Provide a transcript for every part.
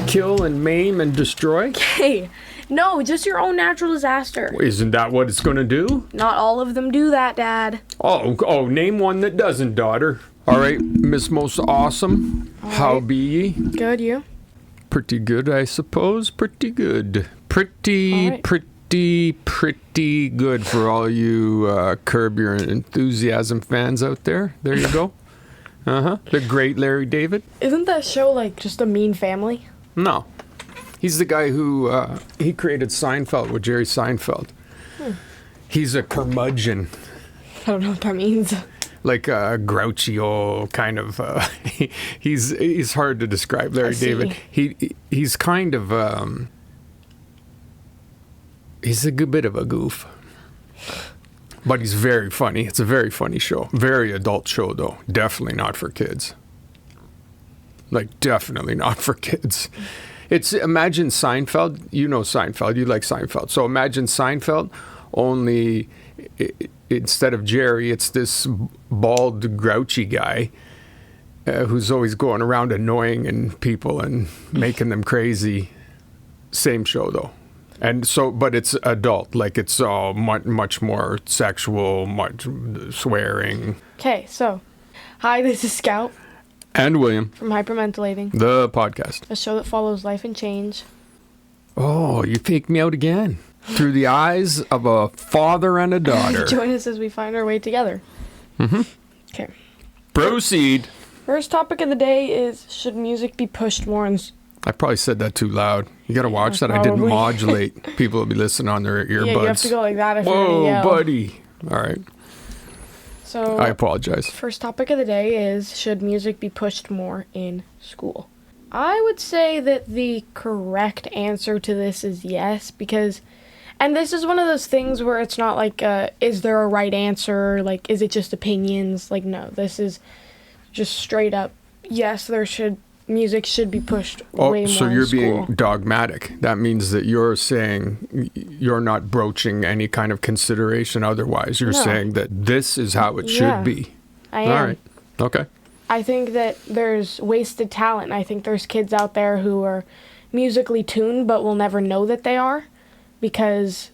kill and maim and destroy? Hey, no, just your own natural disaster. Isn't that what it's gonna do? Not all of them do that, Dad. Oh, name one that doesn't, daughter. All right, Miss Most Awesome, how be ye? Good, you? Pretty good, I suppose. Pretty good. Pretty good for all you Curb Your Enthusiasm fans out there. There you go. The great Larry David. Isn't that show like just a mean family? No. He's the guy who, he created Seinfeld with Jerry Seinfeld. He's a curmudgeon. I don't know what that means. Like a grouchy old kind of, he's hard to describe, Larry David. He's kind of, he's a good bit of a goof. But he's very funny. It's a very funny show. Very adult show, though. Definitely not for kids. Like, definitely not for kids. It's, imagine Seinfeld. You know Seinfeld. You like Seinfeld. So imagine Seinfeld, only instead of Jerry, it's this bald, grouchy guy who's always going around annoying people and making them crazy. Same show, though. And so, but it's adult, like it's much more sexual, much swearing. Okay, so, hi, this is Scout. And William. From Hypermentilating. The podcast. A show that follows life and change. Oh, you faked me out again. Through the eyes of a father and a daughter. Join us as we find our way together. Okay. Proceed. First topic of the day is, should music be pushed more in... I probably said that too loud. You got to watch that. Probably. I didn't modulate. People will be listening on their earbuds. Yeah, you have to go like that if you're going to yell. Whoa, buddy. All right. So, I apologize. First topic of the day is, should music be pushed more in school? I would say that the correct answer to this is yes, because, and this is one of those things where it's not like, is there a right answer? Like, is it just opinions? Like, no, this is just straight up, yes, music should be pushed way more so you're in school. being dogmatic. That means that you're saying you're not broaching any kind of consideration otherwise. You're saying that this is how it should be. I am. All right. Okay. I think that there's wasted talent. I think there's kids out there who are musically tuned but will never know that they are, because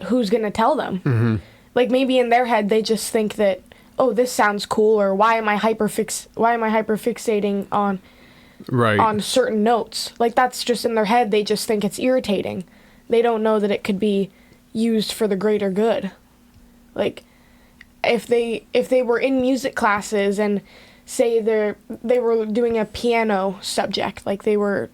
who's going to tell them? Like, maybe in their head they just think that, oh, this sounds cool, or why am I hyperfixating on certain notes? Like, that's just in their head. They just think it's irritating. They don't know that it could be used for the greater good. Like, if they were in music classes and say they were doing a piano subject, like they were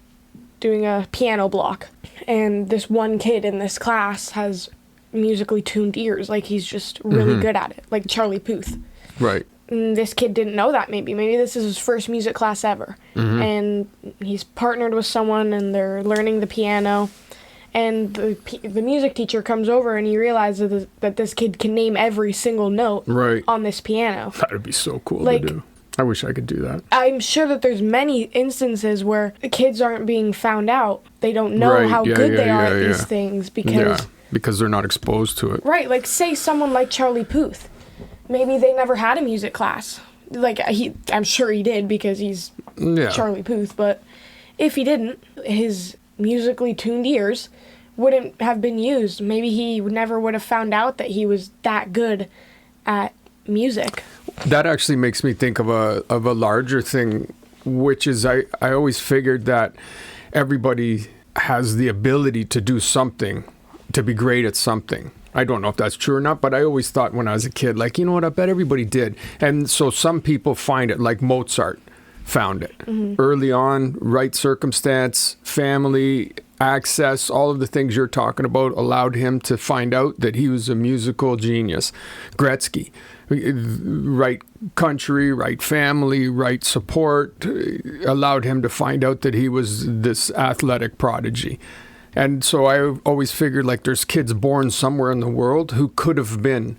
doing a piano block, and this one kid in this class has musically tuned ears, like he's just really good at it, like Charlie Puth. Right. And this kid didn't know that. Maybe this is his first music class ever, and he's partnered with someone and they're learning the piano, and the music teacher comes over and he realizes that this kid can name every single note on this piano. That would be so cool to do. I wish I could do that. I'm sure that there's many instances where the kids aren't being found out. They don't know how good they are at these things because they're not exposed to it. Right, like say someone like Charlie Puth. Maybe they never had a music class. Like, I'm sure he did because he's Charlie Puth, but if he didn't, his musically tuned ears wouldn't have been used. Maybe he never would have found out that he was that good at music. That actually makes me think of a larger thing, which is I always figured that everybody has the ability to do something, to be great at something. I don't know if that's true or not, but I always thought when I was a kid, like, you know what, I bet everybody did. And so some people find it, like Mozart found it. Early on, right circumstance, family, access, all of the things you're talking about allowed him to find out that he was a musical genius. Gretzky, right country, right family, right support, allowed him to find out that he was this athletic prodigy. And so I always figured, like, there's kids born somewhere in the world who could have been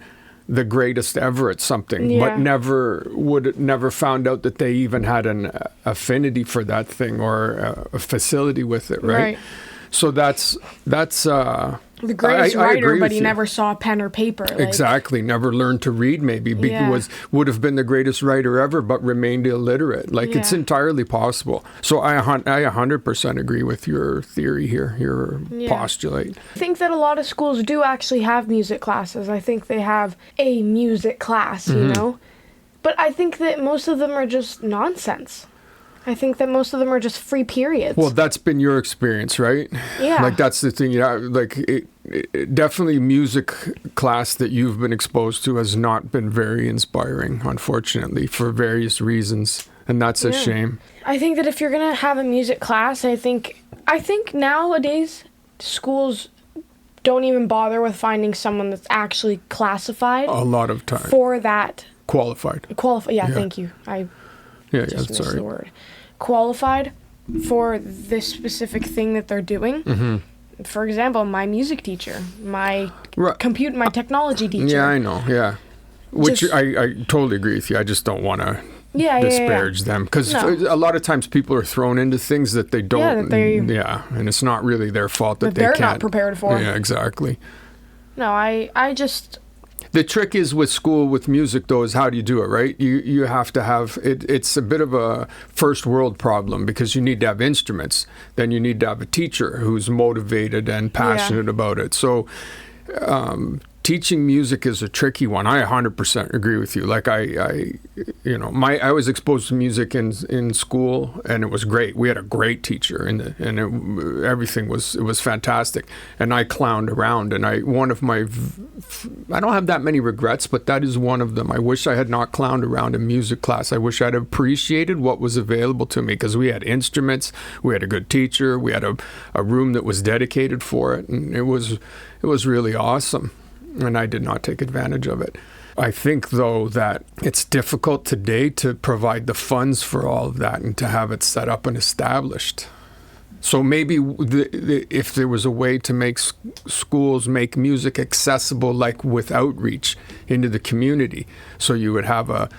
the greatest ever at something, but never found out that they even had an affinity for that thing or a facility with it, right? So that's the greatest I writer, agree but with he you. never saw pen or paper. Like, Exactly. Never learned to read, maybe. Yeah. Would have been the greatest writer ever, but remained illiterate. Like, it's Yeah. entirely possible. So I 100% agree with your theory here, your Yeah. postulate. I think that a lot of schools do actually have music classes. I think they have a music class, you know? But I think that most of them are just nonsense. I think that most of them are just free periods. Well, that's been your experience, right? Yeah. Like, that's the thing. Definitely music class that you've been exposed to has not been very inspiring, unfortunately, for various reasons. And that's a shame. I think that if you're going to have a music class, I think nowadays schools don't even bother with finding someone that's actually classified A lot of time. for that. Qualified. Yeah, thank you. I Yeah, just missed sorry. the word. Qualified for this specific thing that they're doing. Mm-hmm. For example, my music teacher, my Right. my technology teacher. Yeah, I know. Yeah. Which Just- I totally agree with you. I just don't want to Yeah, disparage them, because No. a lot of times people are thrown into things that they don't. that and it's not really their fault that they're they not can't. prepared for. Yeah, exactly. No, I just The trick is with school with music, though, is how do you do it, right? You have to have it. It's a bit of a first world problem, because you need to have instruments. Then you need to have a teacher who's motivated and passionate about it. So teaching music is a tricky one. I 100% agree with you. Like I was exposed to music in school, and it was great. We had a great teacher, and everything was fantastic. And I clowned around, and I don't have that many regrets, but that is one of them. I wish I had not clowned around in music class. I wish I'd appreciated what was available to me, because we had instruments, we had a good teacher, we had a room that was dedicated for it, and it was really awesome. And I did not take advantage of it. I think, though, that it's difficult today to provide the funds for all of that and to have it set up and established. So maybe if there was a way to make schools make music accessible, like with outreach into the community, so you would have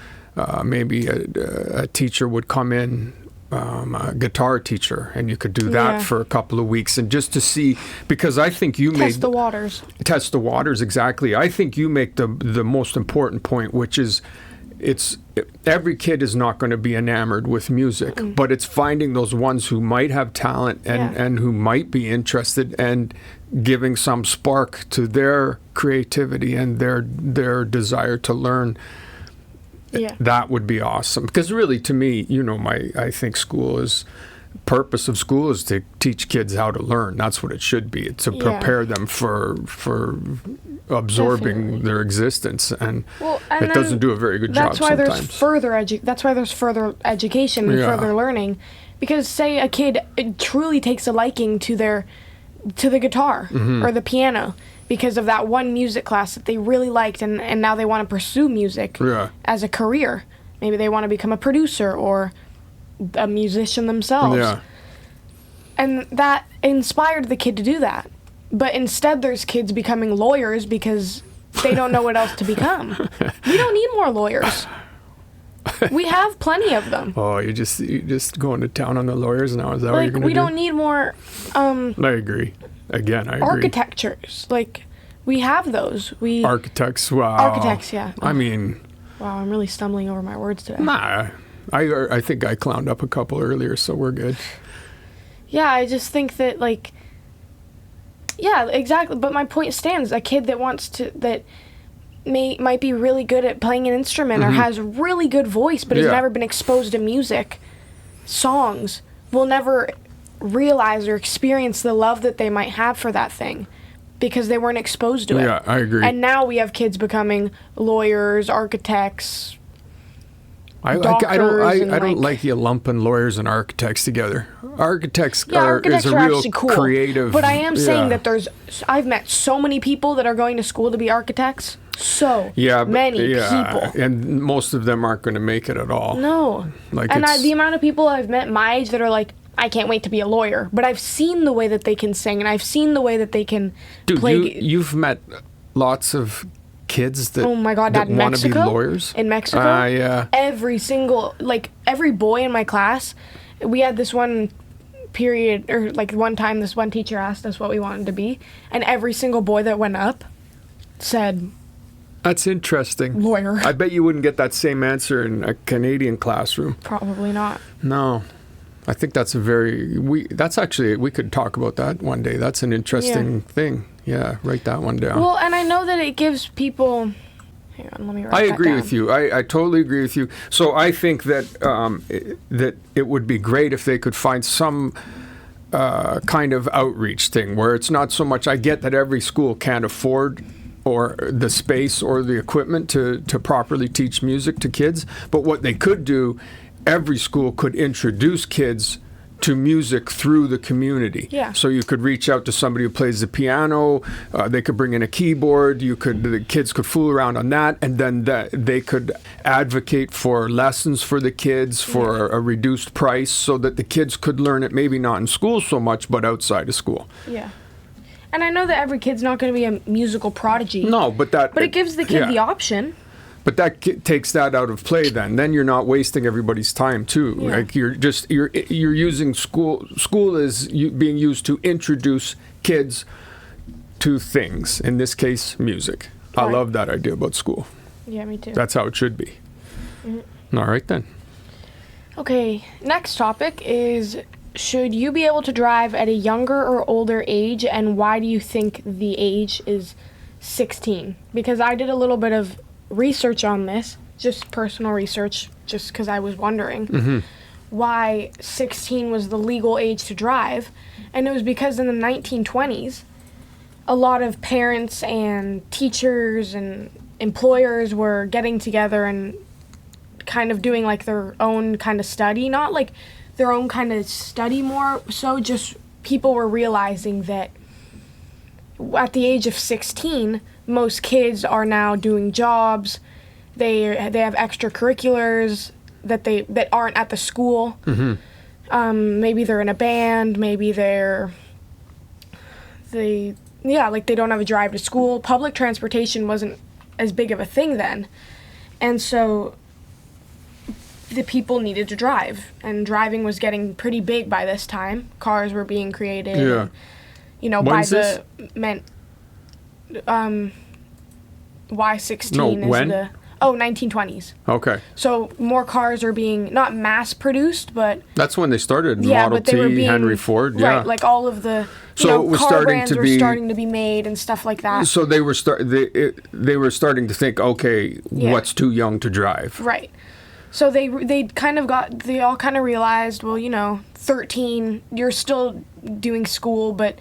maybe a teacher would come in, a guitar teacher, and you could do that for a couple of weeks, and just to see, because I think you test the waters. Test the waters, exactly. I think you make the most important point, which is every kid is not going to be enamored with music, but it's finding those ones who might have talent and who might be interested, and giving some spark to their creativity and their desire to learn. Yeah. That would be awesome. Because really, to me, I think purpose of school is to teach kids how to learn. That's what it should be. It's to prepare them for absorbing Definitely. their existence, and and it doesn't do a very good job that's why sometimes. That's why there's further education and further learning, because say a kid truly takes a liking to the guitar or the piano because of that one music class that they really liked, and now they want to pursue music as a career. Maybe they want to become a producer or a musician themselves. Yeah. And that inspired the kid to do that. But instead there's kids becoming lawyers because they don't know what else to become. We don't need more lawyers. We have plenty of them. Oh, you're just going to town on the lawyers now? Is that what you're going to do? We don't need more I agree. Again, I agree. architectures. Like, we have those. Architects, wow. Architects, yeah. I mean... Wow, I'm really stumbling over my words today. Nah. I think I clowned up a couple earlier, so we're good. Yeah, I just think that, like... Yeah, exactly. But my point stands. A kid that might be really good at playing an instrument or has a really good voice, but has never been exposed to music, songs, will never realize or experience the love that they might have for that thing because they weren't exposed to it. Yeah, I agree. And now we have kids becoming lawyers, architects, doctors, I don't like you lumping lawyers and architects together. Architects is a real actually cool, creative. But I am saying that I've met so many people that are going to school to be architects. Many people. And most of them aren't going to make it at all. No. The amount of people I've met my age that are like, I can't wait to be a lawyer. But I've seen the way that they can sing, and I've seen the way that they can play. Dude, you've met lots of kids that, oh my God, that want to be Mexico? lawyers? In Mexico? Yeah. Every boy in my class, we had this one period, or like one time this one teacher asked us what we wanted to be, and every single boy that went up said, That's interesting. lawyer. I bet you wouldn't get that same answer in a Canadian classroom. Probably not. No. I think that's we could talk about that one day. That's an interesting thing. Yeah, write that one down. Well, and I know that it gives people... Hang on, let me write that down. I agree with you. I totally agree with you. So I think that that it would be great if they could find some kind of outreach thing where it's not so much, I get that every school can't afford or the space or the equipment to properly teach music to kids, but what they could do, every school could introduce kids to music through the community. Yeah. So you could reach out to somebody who plays the piano. They could bring in a keyboard. The kids could fool around on that, and then they could advocate for lessons for the kids for a reduced price, so that the kids could learn it. Maybe not in school so much, but outside of school. Yeah. And I know that every kid's not going to be a musical prodigy. No, but it gives the kid the option. But that takes that out of play. Then you're not wasting everybody's time too. Yeah. Like you're using school is being used to introduce kids to things. In this case, music. I Right. love that idea about school. Yeah, me too. That's how it should be. Mm-hmm. All right then. Okay, next topic is, should you be able to drive at a younger or older age, and why do you think the age is 16? Because I did a little bit of research on this, just personal research, just because I was wondering why 16 was the legal age to drive. And it was because in the 1920s, a lot of parents and teachers and employers were getting together and kind of doing like their own kind of study, not like their own kind of study more so, just people were realizing that at the age of 16, most kids are now doing jobs. They have extracurriculars that aren't at the school. Maybe they're in a band. Maybe they don't have a drive to school. Public transportation wasn't as big of a thing then, and so the people needed to drive, and driving was getting pretty big by this time. Cars were being created. Yeah. And, When's this? Y16 No, is when? 1920s. Okay. So more cars are being not mass produced, but That's when they started. yeah, Model but they were T, being Henry Ford. Yeah. right, like all of the So it was car starting brands to were be- starting to be made and stuff like that. So they were they were starting to think, okay, Yeah. what's too young to drive? Right. So they all kind of realized, well, 13, you're still doing school, but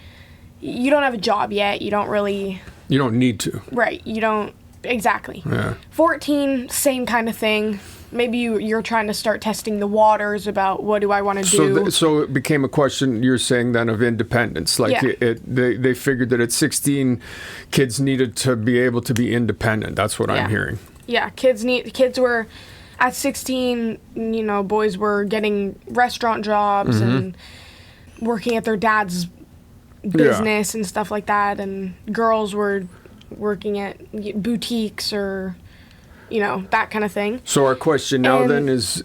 you don't have a job yet. You don't really. You don't need to. Right. You don't. Exactly. Yeah. 14, same kind of thing. Maybe you're trying to start testing the waters about what do I want to do. So it became a question, you're saying then, of independence. Like Yeah. they figured that at 16, kids needed to be able to be independent. That's what I'm hearing. Yeah, kids were at 16, boys were getting restaurant jobs and working at their dad's business and stuff like that, and girls were working at boutiques or that kind of thing. So our question now And- then is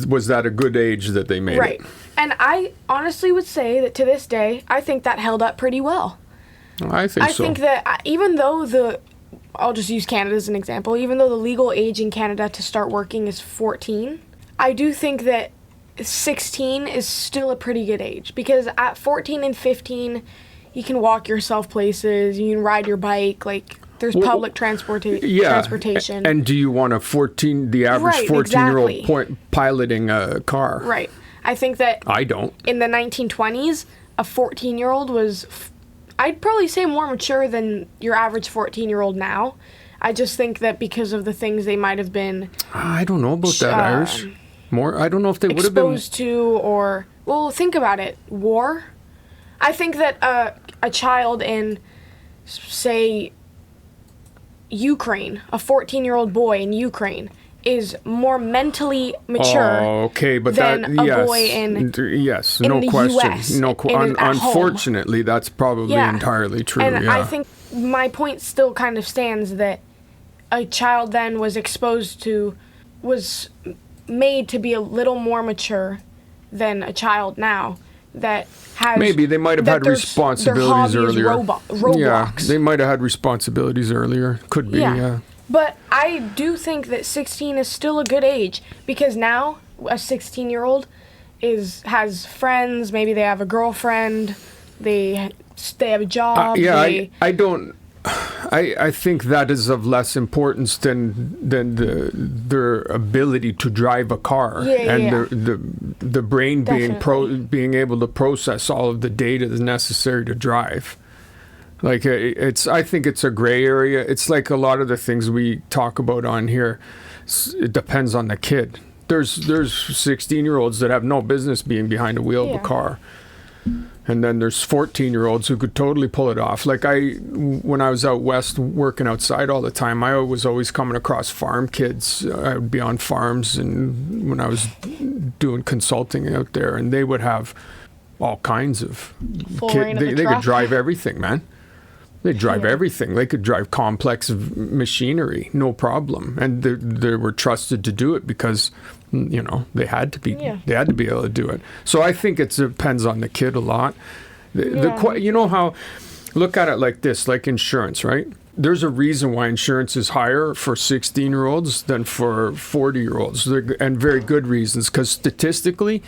was that a good age that they made Right. it? And I honestly would say that to this day, I think that held up pretty well. I think I so. think that even though I'll just use Canada as an example, even though the legal age in Canada to start working is 14, I do think that 16 is still a pretty good age, because at 14 and 15, you can walk yourself places, you can ride your bike, like there's public transportation. And do you want the average Right, 14-year-old exactly. piloting a car? Right. I think that I don't. in the 1920s, a 14-year-old was, I'd probably say, more mature than your average 14-year-old now. I just think that because of the things they might have been I don't know about that, Irish. I don't know if they would have been exposed to, or, well, think about it. War. I think that a child in, say, Ukraine, a 14-year-old boy in Ukraine, is more mentally mature than a boy in no the question. US, No, at home. unfortunately, that's probably entirely true. And yeah. I think my point still kind of stands that a child then was made to be a little more mature than a child now, that has... Maybe they might have had responsibilities their hobby is earlier. Roblox. Yeah, they might have had responsibilities earlier. Could be, yeah. But I do think that 16 is still a good age, because now a 16-year-old has friends, maybe they have a girlfriend, they have a job. I think that is of less importance than their ability to drive a car the brain being able to process all of the data that's necessary to drive. Like I think it's a gray area. It's like a lot of the things we talk about on here. It depends on the kid. There's 16-year-olds that have no business being behind the wheel of a car. And then there's 14-year-olds who could totally pull it off. Like when I was out west working outside all the time, I was always coming across farm kids. I would be on farms, and when I was doing consulting out there, and they would have all kinds of kids. They could drive everything, man. They drive everything. They could drive complex machinery, no problem. And they were trusted to do it because, they had to be. They had to be able to do it. So I think it depends on the kid a lot. Look at it like this, like insurance, right? There's a reason why insurance is higher for 16-year-olds than for 40-year-olds, and very good reasons. Because statistically,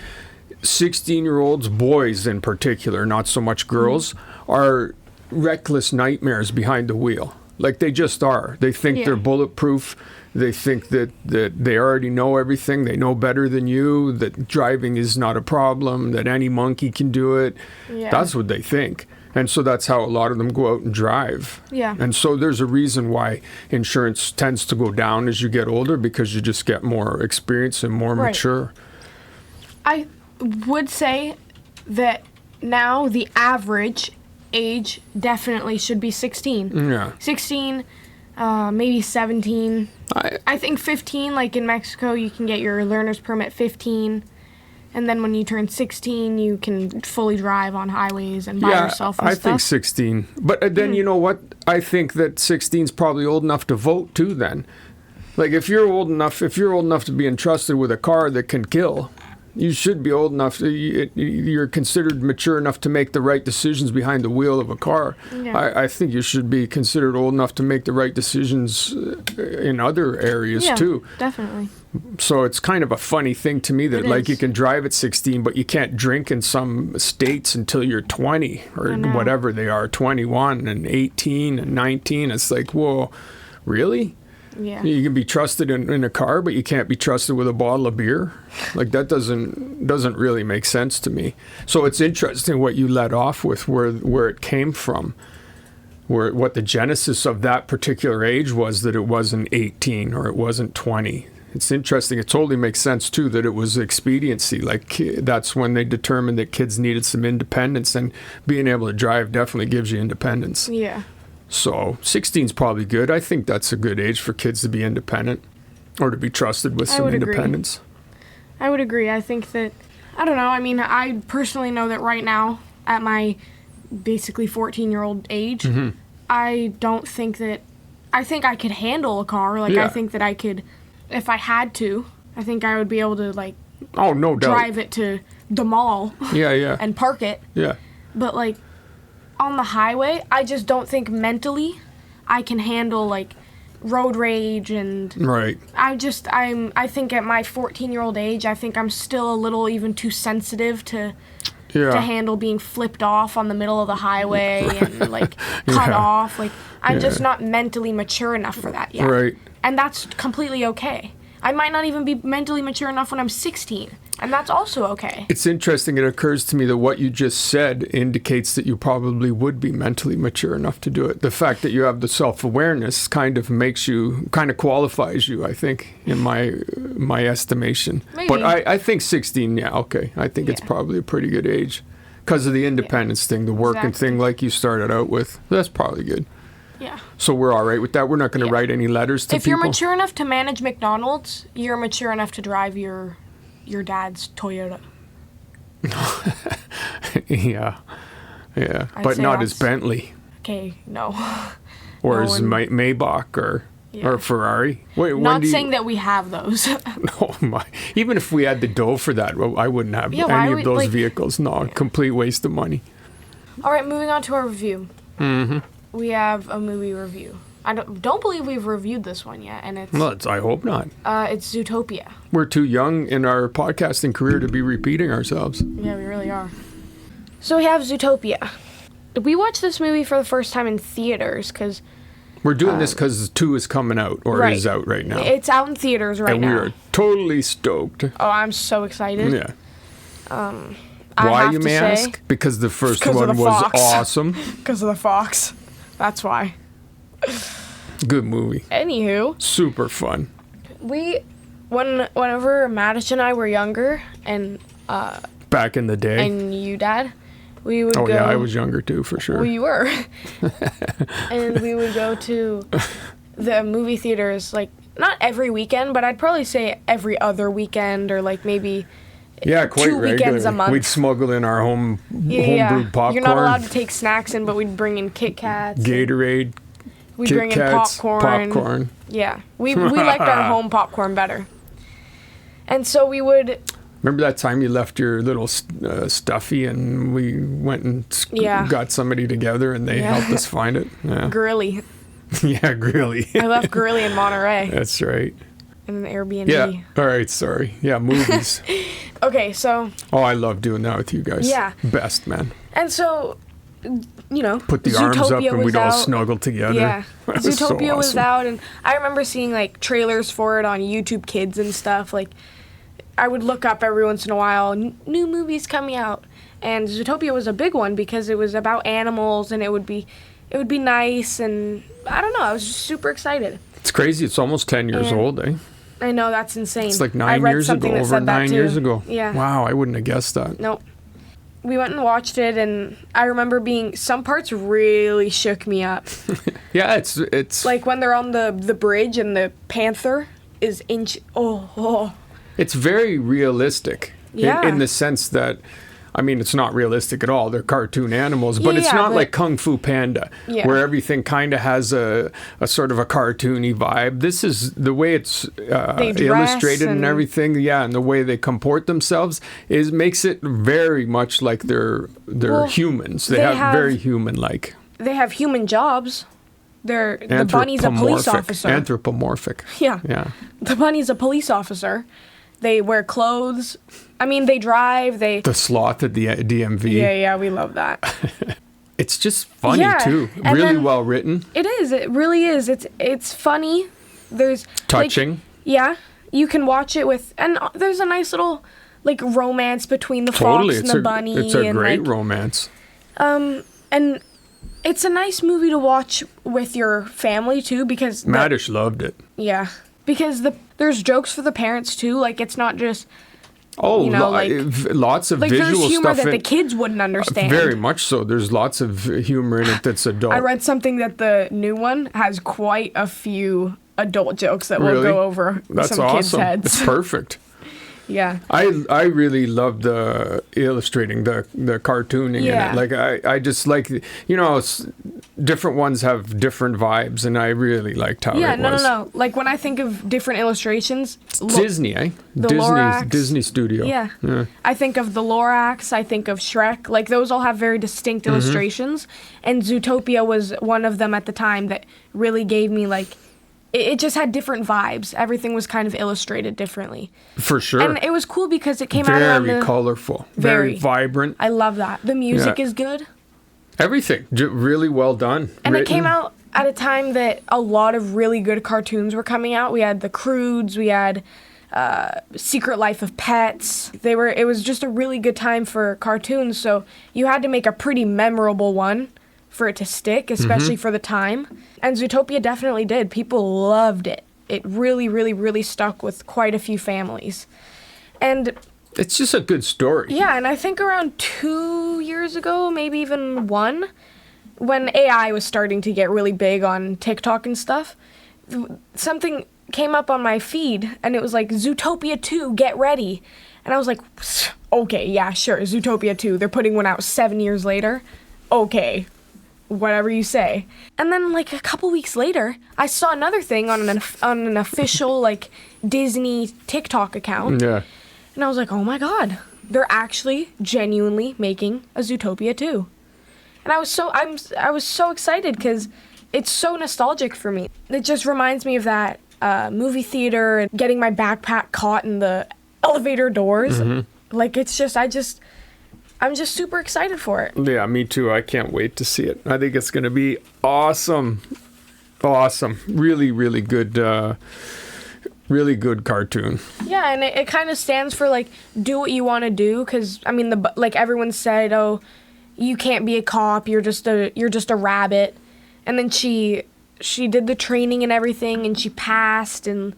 16-year-olds, boys in particular, not so much girls, are reckless nightmares behind the wheel. Like they just are. They think they're bulletproof. They think that they already know everything. They know better than you, that driving is not a problem, that any monkey can do it. That's what they think. And so that's how a lot of them go out and drive. And so there's a reason why insurance tends to go down as you get older, because you just get more experience and more mature. I would say that now the average age definitely should be 16. 16, maybe 17. I think 15, like in Mexico, you can get your learner's permit 15. And then when you turn 16, you can fully drive on highways and by yourself and stuff. I think 16. But then you know what? I think that 16 is probably old enough to vote too then. Like if you're old enough to be entrusted with a car that can kill, you should be old enough. You're considered mature enough to make the right decisions behind the wheel of a car. I think you should be considered old enough to make the right decisions in other areas too. Definitely. So it's kind of a funny thing to me that you can drive at 16, but you can't drink in some states until you're 20 or whatever they are, 21 and 18 and 19. It's like, whoa, really? Yeah. You can be trusted in a car, but you can't be trusted with a bottle of beer. Like that doesn't really make sense to me. So it's interesting what you led off with, where it came from, what the genesis of that particular age was, that it wasn't 18 or it wasn't 20. It's interesting. It totally makes sense too that it was expediency. Like that's when they determined that kids needed some independence, and being able to drive definitely gives you independence. Yeah. So 16 is probably good. I think that's a good age for kids to be independent or to be trusted with some independence. I would agree. I think that, I don't know, I mean, I personally know that right now, at my basically 14-year-old age, I don't think that, I think I could handle a car. Like, I think that I could, if I had to, I think I would be able to, like, no doubt, drive it to the mall and park it. But, like, on the highway, I just don't think mentally I can handle, like, road rage and... Right. I think at my 14-year-old age, I think I'm still a little even too sensitive to handle being flipped off on the middle of the highway and, like, cut off. Like, I'm just not mentally mature enough for that yet. Right. And that's completely okay. I might not even be mentally mature enough when I'm 16. And that's also okay. It's interesting. It occurs to me that what you just said indicates that you probably would be mentally mature enough to do it. The fact that you have the self-awareness kind of qualifies you, I think, in my estimation. Maybe. But I think 16, okay. I think it's probably a pretty good age. Because of the independence thing, the working thing like you started out with. That's probably good. Yeah. So we're all right with that? We're not going to write any letters to people? If you're mature enough to manage McDonald's, you're mature enough to drive your dad's Toyota. Yeah, but not his Bentley. Okay, no. Or his Maybach, or or a Ferrari. Wait, Not saying that we have those. Oh my! Even if we had the dough for that, well, I wouldn't have any of those vehicles. No, complete waste of money. All right, moving on to our review. Mm-hmm. We have a movie review. I don't believe we've reviewed this one yet, and it's... Well, I hope not. It's Zootopia. We're too young in our podcasting career to be repeating ourselves. Yeah, we really are. So we have Zootopia. We watched this movie for the first time in theaters, because... We're doing this because 2 is coming out, or is out right now. It's out in theaters right now. And we are totally stoked. Oh, I'm so excited. Yeah. Why, you may ask? Because the first one was awesome. Because of the fox. That's why. Good movie. Anywho. Super fun. Whenever Madish and I were younger, and... back in the day. And you, Dad, we would go... Oh, yeah, I was younger, too, for sure. Well, you were. And we would go to the movie theaters, like, not every weekend, but I'd probably say every other weekend, or, like, maybe... Yeah, quite 2 weekends a month. We'd smuggle in our homebrewed popcorn. You're not allowed to take snacks in, but we'd bring in Kit Kats. Gatorade. We'd bring in popcorn. Yeah. We liked our home popcorn better. And so we would... Remember that time you left your little stuffy and we went and got somebody together and they helped us find it? Yeah. Grilly. Yeah, Grilly. I left Grilly in Monterey. That's right. In an Airbnb. Yeah. All right, sorry. Yeah, movies. Okay, so... Oh, I love doing that with you guys. Yeah. Best, man. And so, you know... Put the arms up and we'd all snuggle together. Yeah. Zootopia so was awesome. out, and I remember seeing, like, trailers for it on YouTube Kids and stuff. Like, I would look up every once in a while, new movies coming out. And Zootopia was a big one because it was about animals, and it would be nice, and I don't know, I was just super excited. It's crazy. It's almost 10 years old, eh? I know, that's insane. It's like 9 years ago, over 9 years ago. Yeah. Wow, I wouldn't have guessed that. Nope. We went and watched it, and I remember some parts really shook me up. Yeah, it's... Like when they're on the bridge and the panther is It's very realistic. Yeah. In the sense that... I mean, it's not realistic at all. They're cartoon animals, but it's not like Kung Fu Panda, where everything kind of has a sort of a cartoony vibe. This is the way it's illustrated and everything. Yeah, and the way they comport themselves makes it very much like they're humans. They have very human-like. They have human jobs. The bunny's a police officer. Anthropomorphic. Yeah. Yeah. The bunny's a police officer. They wear clothes. I mean, they drive. The sloth at the DMV. Yeah, we love that. It's just funny too. Really well written. It is. It really is. It's funny. There's touching. You can watch it and there's a nice little like romance between the fox and the bunny. It's a great romance. And it's a nice movie to watch with your family too because Madish loved it. Yeah. Because there's jokes for the parents too. Like it's not just lots of visual there's humor stuff that the kids wouldn't understand. Very much so. There's lots of humor in it that's adult. I read something that the new one has quite a few adult jokes that will go over some kids' heads. It's perfect. Yeah. I really love the illustrating, the cartooning in it. Like I just like, different ones have different vibes and I really liked how it was. No. Like when I think of different illustrations. Disney, eh? Disney Studio. Yeah. I think of the Lorax, I think of Shrek. Like those all have very distinct illustrations. And Zootopia was one of them at the time that really gave me like, it just had different vibes. Everything was kind of illustrated differently. For sure. And it was cool because it came out around very colorful. Very vibrant. I love that. The music is good. Everything. Really well done. And it came out at a time that a lot of really good cartoons were coming out. We had The Croods. We had Secret Life of Pets. It was just a really good time for cartoons. So you had to make a pretty memorable one for it to stick, especially for the time. And Zootopia definitely did. People loved it. It really, really, really stuck with quite a few families. And it's just a good story. Yeah, and I think around 2 years ago, maybe even 1, when AI was starting to get really big on TikTok and stuff, something came up on my feed, and it was like, Zootopia 2, get ready. And I was like, okay, yeah, sure, Zootopia 2. They're putting one out 7 years later. Okay. whatever you say. And then like a couple weeks later, I saw another thing on an official like Disney TikTok account. Yeah. And I was like, oh my God, they're actually genuinely making a Zootopia 2. And I was so excited because it's so nostalgic for me. It just reminds me of that movie theater and getting my backpack caught in the elevator doors. Like I'm just super excited for it. Yeah, me too. I can't wait to see it. I think it's going to be awesome. Awesome. Really, really good cartoon. Yeah, and it kind of stands for like do what you want to do, cuz I mean like everyone said, "Oh, you can't be a cop. You're just a rabbit." And then she did the training and everything, and she passed, and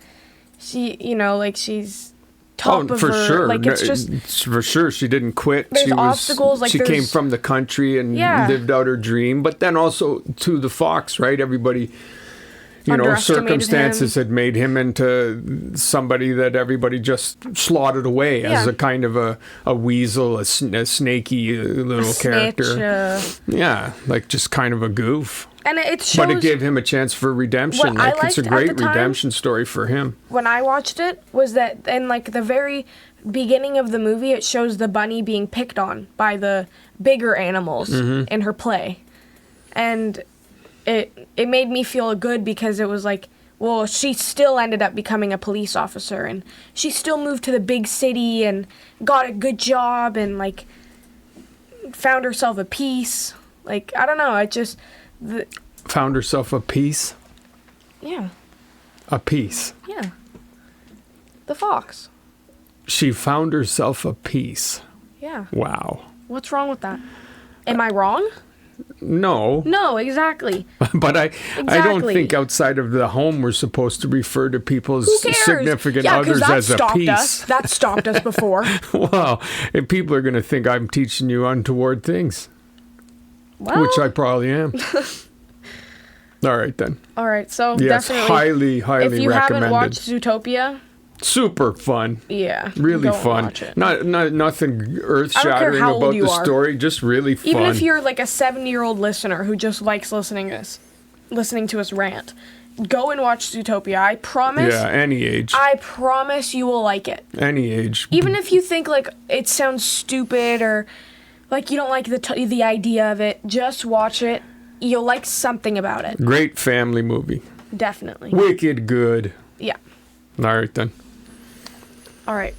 she, you know, like she's top of for her, sure. like it's just for sure she didn't quit. There's obstacles, like she came from the country and lived out her dream, but then also to the fox, right? Everybody, you know, circumstances had made him into somebody that everybody just slaughtered away as a kind of a weasel, a snaky little character. Yeah, like just kind of a goof. And it shows, but it gave him a chance for redemption. Like it's a great redemption story for him. When I watched it, was that in like the very beginning of the movie, it shows the bunny being picked on by the bigger animals in her play, and it made me feel good because it was like, well, she still ended up becoming a police officer, and she still moved to the big city and got a good job and like found herself a piece. Like I don't know, it just. Found herself a piece? Yeah. A piece? Yeah. The fox. She found herself a piece. Yeah. Wow. What's wrong with that? Am I wrong? No. No, exactly. But I don't think outside of the home we're supposed to refer to people's significant others as a piece. That stopped us before. Well, if people are going to think I'm teaching you untoward things. Well, which I probably am. All right, then. All right, so yes, definitely. highly if you recommended. haven't watched Zootopia, super fun. Yeah, really fun. Watch it. Not nothing earth-shattering about the story. Just really fun. Even if you're like a 70-year-old listener who just likes listening to us rant, go and watch Zootopia. I promise. Yeah, any age. I promise you will like it. Any age. Even if you think like it sounds stupid or. Like, you don't like the idea of it, just watch it. You'll like something about it. Great family movie. Definitely. Wicked good. Yeah. All right, then. All right.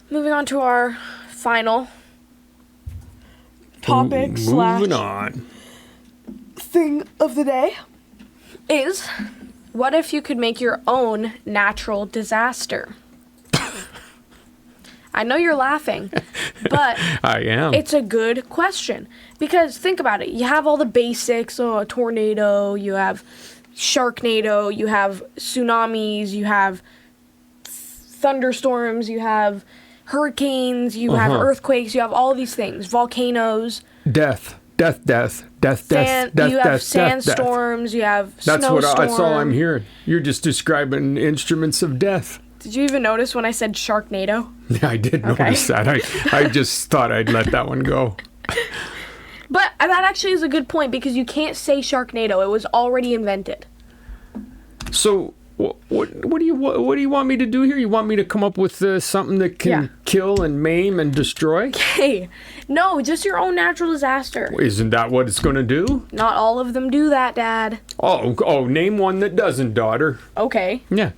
Moving on to our final topic moving on. Thing of the day is, what if you could make your own natural disaster? I know you're laughing, but I am. It's a good question because think about it. You have all the basics. So a tornado, you have Sharknado, you have tsunamis, you have thunderstorms, you have hurricanes, you have earthquakes, you have all these things. Volcanoes. Death. You have sandstorms, you have snowstorms. That's all I'm hearing. You're just describing instruments of death. Did you even notice when I said Sharknado? Yeah, I did notice that. I just thought I'd let that one go. But that actually is a good point because you can't say Sharknado. It was already invented. So what do you want me to do here? You want me to come up with something that can kill and maim and destroy? Okay. No, just your own natural disaster. Isn't that what it's going to do? Not all of them do that, Dad. Oh, name one that doesn't, daughter. Okay. Yeah.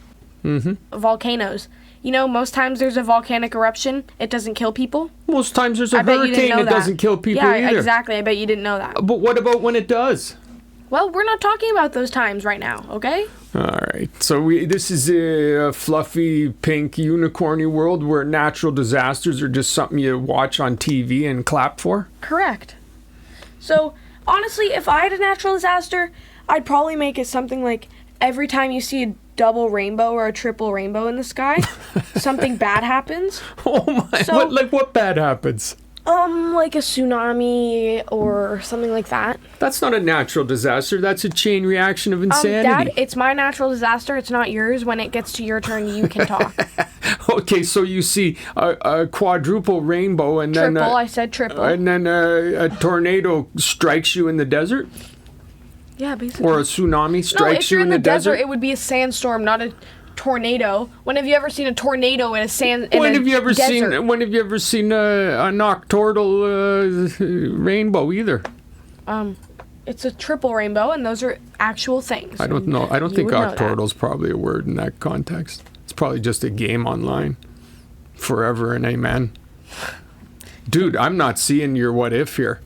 Volcanoes. You know, most times there's a volcanic eruption, it doesn't kill people. Most times there's a hurricane, it doesn't kill people either. Yeah, exactly. I bet you didn't know that. But what about when it does? Well, we're not talking about those times right now, okay? All right. So this is a fluffy, pink, unicorny world where natural disasters are just something you watch on TV and clap for? Correct. So, honestly, if I had a natural disaster, I'd probably make it something like every time you see a double rainbow or a triple rainbow in the sky, something bad happens. Oh my! So, what bad happens? Like a tsunami or something like that. That's not a natural disaster. That's a chain reaction of insanity. Dad, it's my natural disaster. It's not yours. When it gets to your turn, you can talk. Okay, so you see a quadruple rainbow and then Triple, I said triple. and then a tornado strikes you in the desert, Yeah, basically. or a tsunami No, strikes if you're you in the desert. desert, it would be a sandstorm, not a tornado. When have you ever seen a tornado in a When have you ever desert? seen a nocturnal rainbow either? It's a triple rainbow, and those are actual things. I don't know. I don't You think would know that. nocturnal's probably a word in that context. It's probably just a game online. Forever and amen. Dude, I'm not seeing your what if here.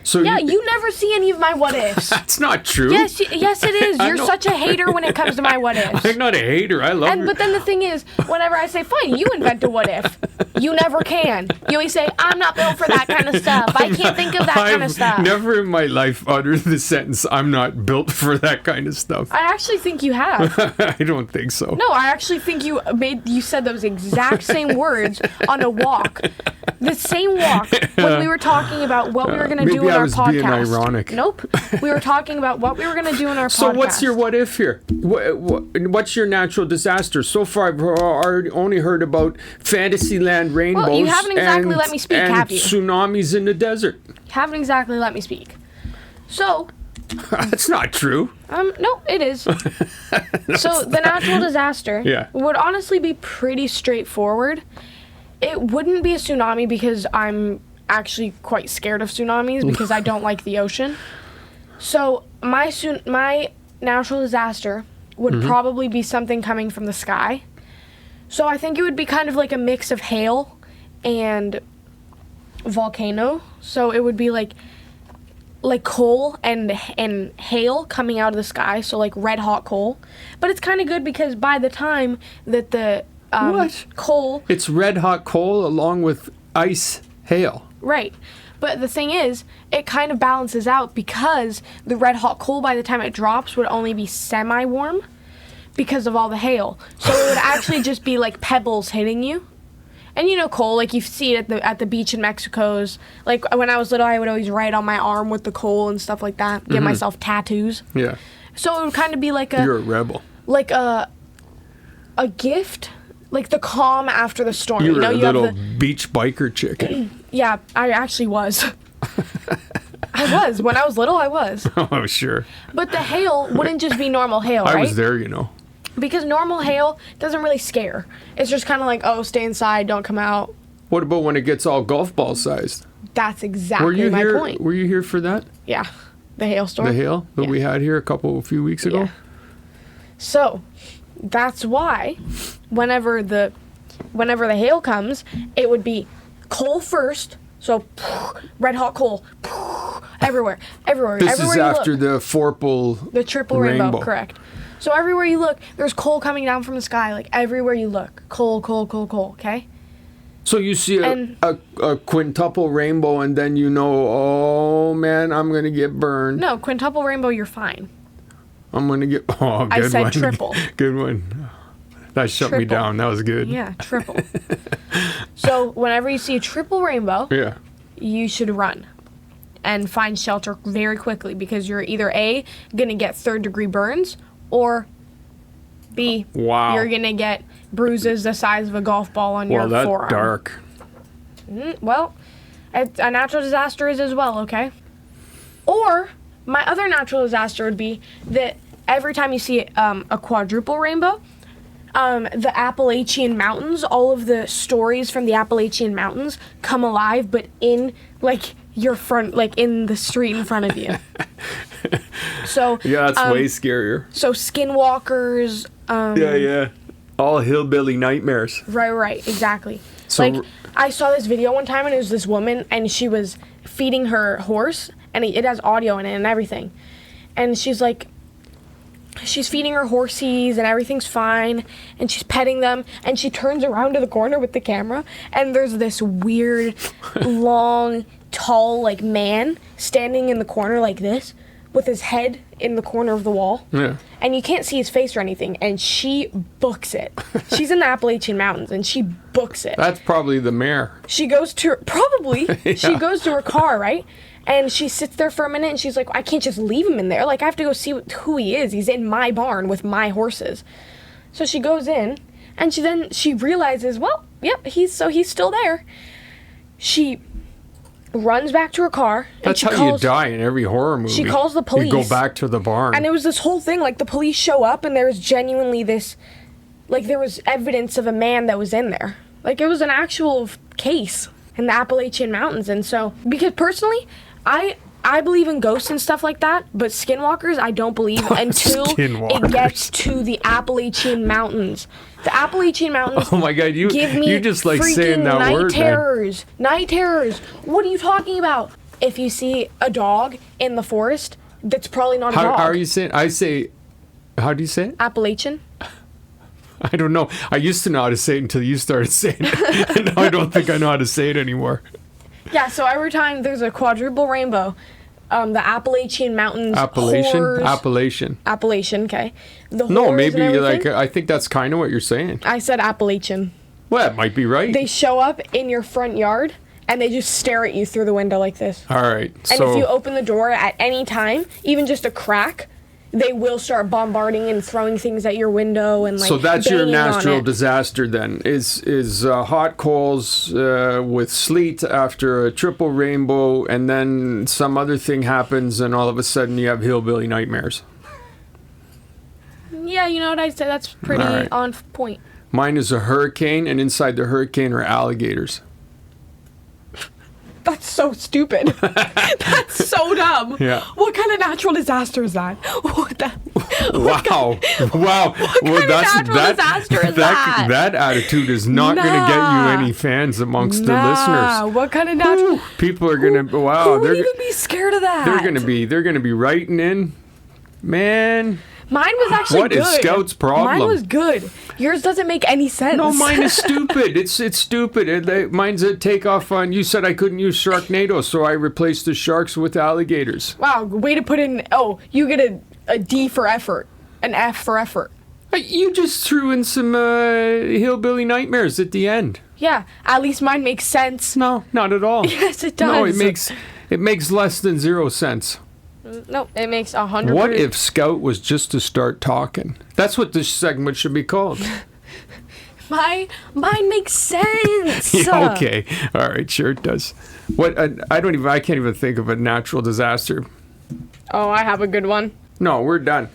So Yeah, you never see any of my what ifs. That's not true. Yes, yes, it is. I You're know. such a hater when it comes to my what ifs. I'm not a hater. I love But then the thing is, whenever I say, fine, you invent a what if, you never can. You always say, I'm not built for that kind of stuff. I can't think of that kind of stuff. Never in my life uttered the sentence, I'm not built for that kind of stuff. I actually think you have. I don't think so. No, I actually think you said those exact same words on a walk. The same walk when we were talking about what we were going to do maybe in I our was podcast. being ironic. Nope. We were talking about what we were going to do in our podcast. So what's your what if here? What's your natural disaster? So far, I've only heard about Fantasyland rainbows. Well, you haven't exactly and, let me speak, and have you? tsunamis in the desert. Haven't exactly let me speak. So, That's not true. no, it is. So the natural disaster Yeah. would honestly be pretty straightforward. It wouldn't be a tsunami because I'm actually quite scared of tsunamis because I don't like the ocean. So my natural disaster would probably be something coming from the sky. So I think it would be kind of like a mix of hail and volcano. So it would be like coal and hail coming out of the sky, so like red hot coal. But it's kind of good because by the time that the What? coal, It's red hot coal along with ice hail. right. But the thing is, it kind of balances out because the red hot coal by the time it drops would only be semi-warm because of all the hail. So it would actually just be like pebbles hitting you. And you know coal, like you see it at the beach in Mexico's. Like when I was little, I would always write on my arm with the coal and stuff like that. Get myself tattoos. Yeah. So it would kind of be like You're a rebel. a gift, like the calm after the storm. You're a you little have the, beach biker chick. yeah, I actually was. I was when I was little. I was. Oh, sure. But the hail wouldn't just be normal hail, right? I was there, you know. Because normal hail doesn't really scare. It's just kind of like, oh, stay inside, don't come out. What about when it gets all golf ball sized? That's exactly my point. Were you here for that? Yeah, the hailstorm. The hail that Yeah. we had here a few weeks ago? Yeah. So, that's why whenever the hail comes, it would be coal first. So, red hot coal everywhere. This everywhere is you after look. the forple The triple rainbow, correct. So everywhere you look, there's coal coming down from the sky. Like everywhere you look, coal, okay? So you see a quintuple rainbow and then you know, oh man, I'm going to get burned. No, quintuple rainbow, you're fine. I'm going to get, oh, good I said one. triple. Good one. That shut me Triple. down. That was good. Yeah, triple. So whenever you see a triple rainbow, Yeah. you should run and find shelter very quickly because you're either A, going to get third-degree burns, or B, Wow. you're going to get bruises the size of a golf ball on your Well, that's forearm. dark. Well, a natural disaster is as well, okay? Or my other natural disaster would be that every time you see a quadruple rainbow, the Appalachian Mountains, all of the stories from the Appalachian Mountains come alive, but in like your front, like in the street in front of you. So Yeah, that's way scarier. so skinwalkers. Yeah. All hillbilly nightmares. Right, exactly. So- like I saw this video one time, and it was this woman, and she was feeding her horse, and it has audio in it and everything, and she's feeding her horsies and everything's fine, and she's petting them, and she turns around to the corner with the camera, and there's this weird, long, tall, like man standing in the corner like this, with his head in the corner of the wall. Yeah. And you can't see his face or anything, and she books it. She's in the Appalachian Mountains, and she books it. That's probably the mayor. She goes to her, probably, she Yeah. goes to her car, right? And she sits there for a minute, and she's like, I can't just leave him in there. Like, I have to go see who he is. He's in my barn with my horses. So she goes in, And she realizes, well, yep, he's still there. She runs back to her car. That's how you die in every horror movie. She calls the police. You go back to the barn. And it was this whole thing, like, the police show up, and there was genuinely this, like, there was evidence of a man that was in there. Like, it was an actual case in the Appalachian Mountains. And so, because personally, I believe in ghosts and stuff like that, but skinwalkers, I don't believe until it gets to the Appalachian Mountains. The Appalachian Mountains. Oh my God, you just like saying that night word. Terrors. Night terrors. What are you talking about? If you see a dog in the forest, that's probably not a dog. How are you saying? How do you say it? Appalachian. I don't know. I used to know how to say it until you started saying it. And now I don't think I know how to say it anymore. Yeah, so every time there's a quadruple rainbow, the Appalachian Mountains. Appalachian, okay. The no, horrors maybe and like I think that's kind of what you're saying. I said Appalachian. Well, that might be right. They show up in your front yard and they just stare at you through the window like this. All right. And if you open the door at any time, even just a crack, they will start bombarding and throwing things at your window and like. So that's your banging on natural it. disaster then? Is hot coals with sleet after a triple rainbow, and then some other thing happens, and all of a sudden you have hillbilly nightmares. Yeah, you know what I'd say. That's pretty on point. Mine is a hurricane, and inside the hurricane are alligators. That's so stupid. That's so dumb. Yeah. What kind of natural disaster is that? Wow. What kind of natural disaster is that? That attitude is not going to get you any fans amongst the listeners. What kind of natural? People are going to, wow. Who would even be scared of that? They're going to be writing in. Man. Mine was actually good. What is Scout's problem? Mine was good. Yours doesn't make any sense. No, mine is stupid. It's stupid. Mine's a takeoff on, you said I couldn't use Sharknado, so I replaced the sharks with alligators. Wow, way to put in, you get a D for effort, an F for effort. You just threw in some hillbilly nightmares at the end. Yeah, at least mine makes sense. No, not at all. Yes, it does. No, it makes less than 0 cents. No, it makes 100%. What if Scout was just to start talking? That's what this segment should be called. Mine makes sense. Yeah, okay. All right, sure it does. What I can't even think of a natural disaster. Oh, I have a good one. No, we're done.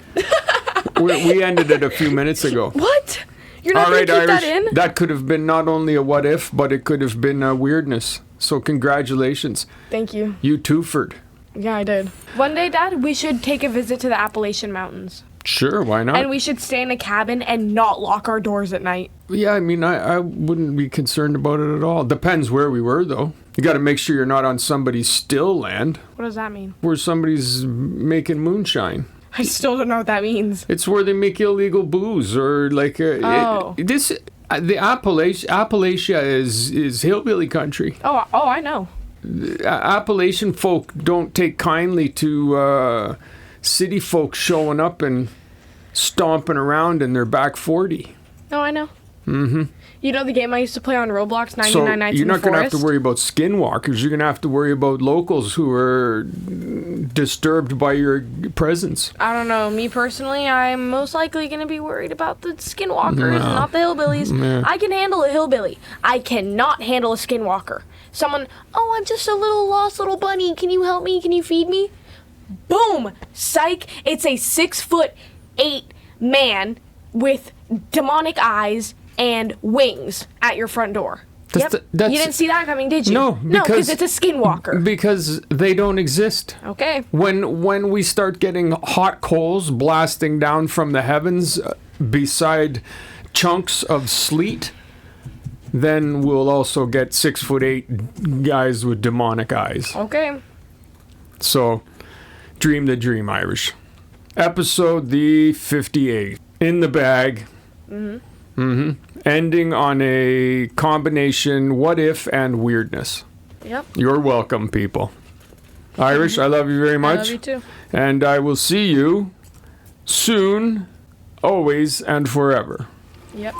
we ended it a few minutes ago. What? You're not going to keep Irish, that in? That could have been not only a what if, but it could have been a weirdness. So congratulations. Thank you. You twofered. Yeah, I did. One day, Dad, we should take a visit to the Appalachian Mountains. Sure, why not? And we should stay in a cabin and not lock our doors at night. Yeah, I mean, I wouldn't be concerned about it at all. Depends where we were, though. You got to make sure you're not on somebody's still land. What does that mean? Where somebody's making moonshine. I still don't know what that means. It's where they make illegal booze or like the Appalachia is hillbilly country. Oh, I know. Appalachian folk don't take kindly to city folk showing up and stomping around in their back 40. Oh, I know. Mm-hmm. You know the game I used to play on Roblox, 99 Nights in the Forest? You're not going to have to worry about skinwalkers. You're going to have to worry about locals who are disturbed by your presence. I don't know. Me personally, I'm most likely going to be worried about the skinwalkers, not the hillbillies. No. I can handle a hillbilly. I cannot handle a skinwalker. Someone, I'm just a little lost little bunny. Can you help me? Can you feed me? Boom! Psych! It's a 6'8" man with demonic eyes and wings at your front door. You didn't see that coming, did you? No, because it's a skinwalker. Because they don't exist. Okay. When we start getting hot coals blasting down from the heavens beside chunks of sleet, then we'll also get 6'8" guys with demonic eyes. Okay. So, dream the dream, Irish. Episode the 58. In the bag. Ending on a combination what if and weirdness. Yep. You're welcome, people. Irish, I love you very much. I love you too. And I will see you soon, always, and forever. Yep.